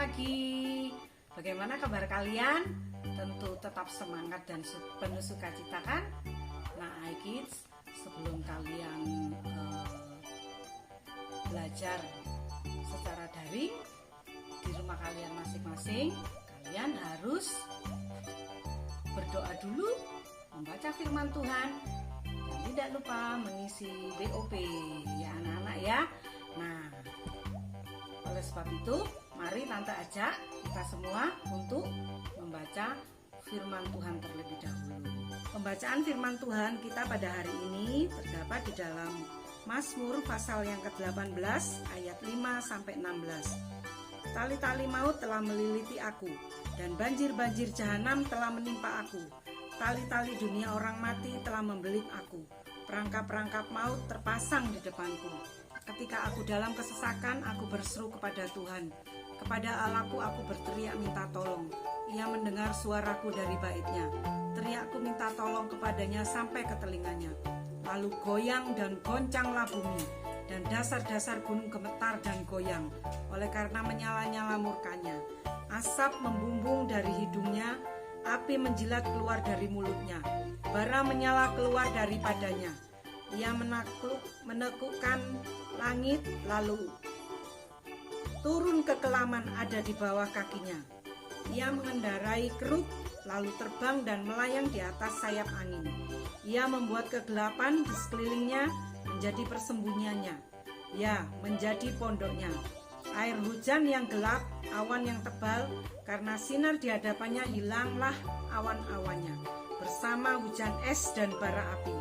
pagi. Bagaimana kabar kalian? Tentu tetap semangat dan penuh sukacita kan? Nah, iKids, sebelum kalian belajar secara daring di rumah kalian masing-masing, kalian harus berdoa dulu, membaca firman Tuhan, dan tidak lupa mengisi BOP ya anak-anak ya. Nah, oleh sebab itu, mari Tante ajak kita semua untuk membaca firman Tuhan terlebih dahulu. Pembacaan firman Tuhan kita pada hari ini terdapat di dalam Mazmur pasal yang ke-18 ayat 5-16. Tali-tali maut telah meliliti aku, dan banjir-banjir jahanam telah menimpa aku. Tali-tali dunia orang mati telah membelit aku. Perangkap-perangkap maut terpasang di depanku. Ketika aku dalam kesesakan, aku berseru kepada Tuhan. Kepada Allahku aku berteriak minta tolong. Ia mendengar suaraku dari baitnya. Teriakku minta tolong kepadanya sampai ke telinganya. Lalu goyang dan goncanglah bumi, dan dasar-dasar gunung gemetar dan goyang, oleh karena menyala-nyala murkanya. Asap membumbung dari hidungnya, api menjilat keluar dari mulutnya, bara menyala keluar daripadanya. Ia menekukkan langit, lalu turun ke kelaman ada di bawah kakinya. Ia mengendarai keruk, lalu terbang dan melayang di atas sayap angin. Ia membuat kegelapan di sekelilingnya menjadi persembunyiannya, ya, menjadi pondoknya. Air hujan yang gelap, awan yang tebal, karena sinar di hadapannya hilanglah awan-awannya, bersama hujan es dan bara api.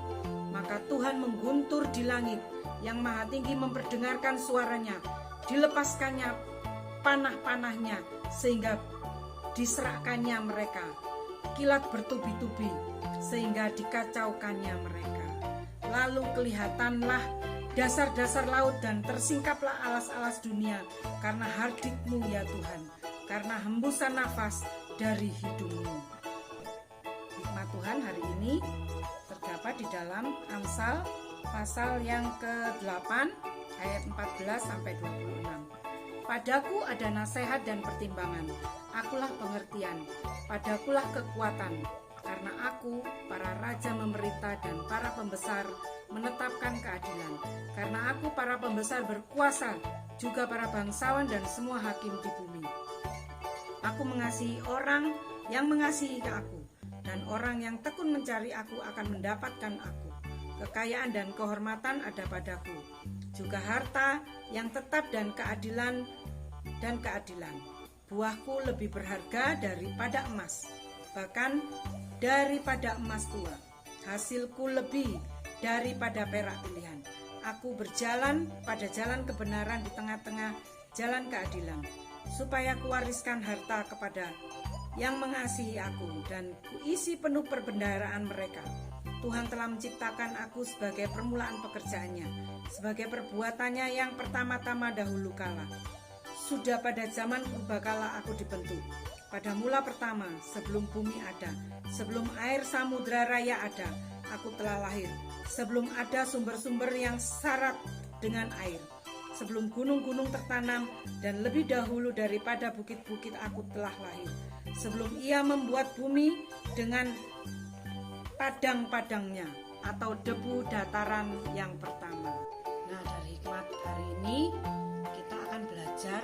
Maka Tuhan mengguntur di langit, yang maha tinggi memperdengarkan suaranya, dilepaskannya panah-panahnya, sehingga diserahkannya mereka. Kilat bertubi-tubi, sehingga dikacaukannya mereka. Lalu kelihatanlah dasar-dasar laut dan tersingkaplah alas-alas dunia, karena hardikmu ya Tuhan, karena hembusan nafas dari hidungmu. Hikmat Tuhan hari ini terdapat di dalam Amsal pasal yang ke-8 ayat 14-26. Padaku ada nasihat dan pertimbangan, akulah pengertian, padakulah kekuatan, karena aku, para raja memerintah dan para pembesar menetapkan keadilan. Karena aku, para pembesar berkuasa, juga para bangsawan dan semua hakim di bumi. Aku mengasihi orang yang mengasihi aku, dan orang yang tekun mencari aku akan mendapatkan aku. Kekayaan dan kehormatan ada padaku, juga harta yang tetap dan keadilan. Buahku lebih berharga daripada emas, bahkan daripada emas tua. Hasilku lebih daripada perak pilihan. Aku berjalan pada jalan kebenaran di tengah-tengah jalan keadilan, supaya kuwariskan harta kepada yang mengasihi aku, dan kuisi penuh perbendaharaan mereka. Tuhan telah menciptakan aku sebagai permulaan pekerjaannya, sebagai perbuatannya yang pertama-tama dahulu kala. Sudah pada zaman purbakala aku dibentuk, pada mula pertama, sebelum bumi ada, sebelum air samudra raya ada, aku telah lahir. Sebelum ada sumber-sumber yang syarat dengan air, sebelum gunung-gunung tertanam, dan lebih dahulu daripada bukit-bukit aku telah lahir. Sebelum ia membuat bumi dengan padang-padangnya, atau debu dataran yang pertama. Nah, dari hikmat hari ini kita akan belajar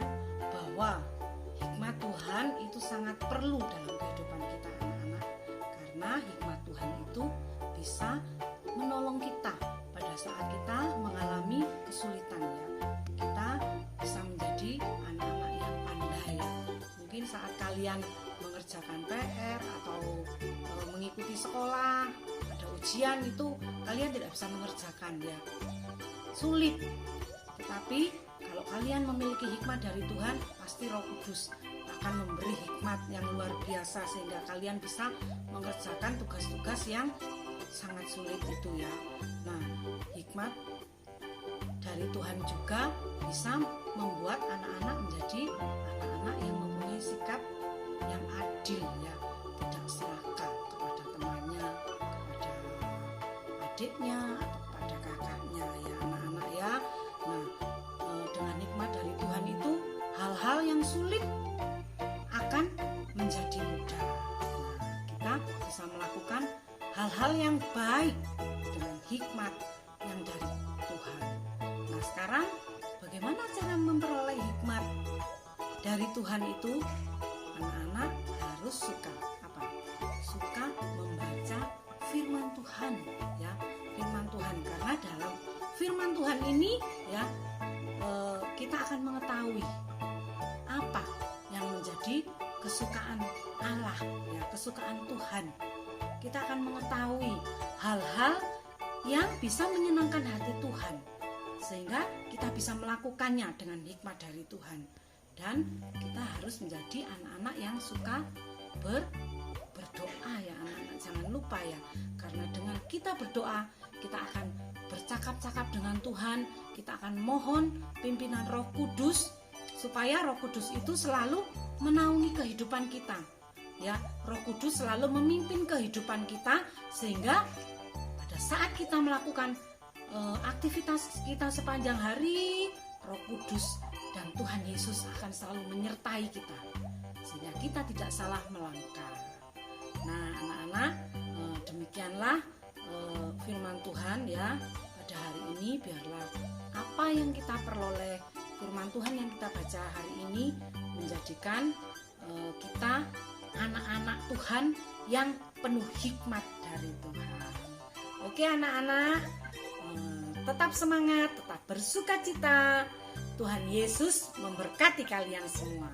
bahwa hikmat Tuhan itu sangat perlu dalam kehidupan kita anak-anak, karena hikmat Tuhan itu bisa menolong kita pada saat kita mengalami kesulitan ya. Kita bisa menjadi anak-anak yang pandai. Mungkin saat kalian mengerjakan PR atau mengikuti sekolah, ada ujian itu kalian tidak bisa mengerjakan ya. Sulit. Tetapi kalau kalian memiliki hikmat dari Tuhan, pasti Roh Kudus akan memberi hikmat yang luar biasa sehingga kalian bisa mengerjakan tugas-tugas yang sangat sulit itu ya. Nah, hikmat dari Tuhan juga bisa membuat anak-anak menjadi anak-anak yang mempunyai sikap yang adil ya, tidak serakah kepada temannya, kepada adiknya atau kepada kakaknya ya anak-anak ya. Nah, dengan hikmat dari Tuhan itu hal-hal yang sulit hal-hal yang baik dengan hikmat yang dari Tuhan. Nah, sekarang bagaimana cara memperoleh hikmat dari Tuhan itu? Anak-anak harus suka apa? Suka membaca firman Tuhan, ya, firman Tuhan. Karena dalam firman Tuhan ini, ya, kita akan mengetahui apa yang menjadi kesukaan Allah, ya, kesukaan Tuhan. Kita akan mengetahui hal-hal yang bisa menyenangkan hati Tuhan, sehingga kita bisa melakukannya dengan hikmat dari Tuhan. Dan kita harus menjadi anak-anak yang suka berdoa, ya anak-anak, jangan lupa ya, karena dengan kita berdoa kita akan bercakap-cakap dengan Tuhan, kita akan mohon pimpinan Roh Kudus supaya Roh Kudus itu selalu menaungi kehidupan kita, ya. Roh Kudus selalu memimpin kehidupan kita, sehingga pada saat kita melakukan aktivitas kita sepanjang hari, Roh Kudus dan Tuhan Yesus akan selalu menyertai kita, sehingga kita tidak salah melangkah. Nah, anak-anak, demikianlah firman Tuhan, ya, pada hari ini. Biarlah apa yang kita peroleh, firman Tuhan yang kita baca hari ini, menjadikan kita anak-anak Tuhan yang penuh hikmat dari Tuhan. Oke anak-anak, tetap semangat, tetap bersukacita. Tuhan Yesus memberkati kalian semua.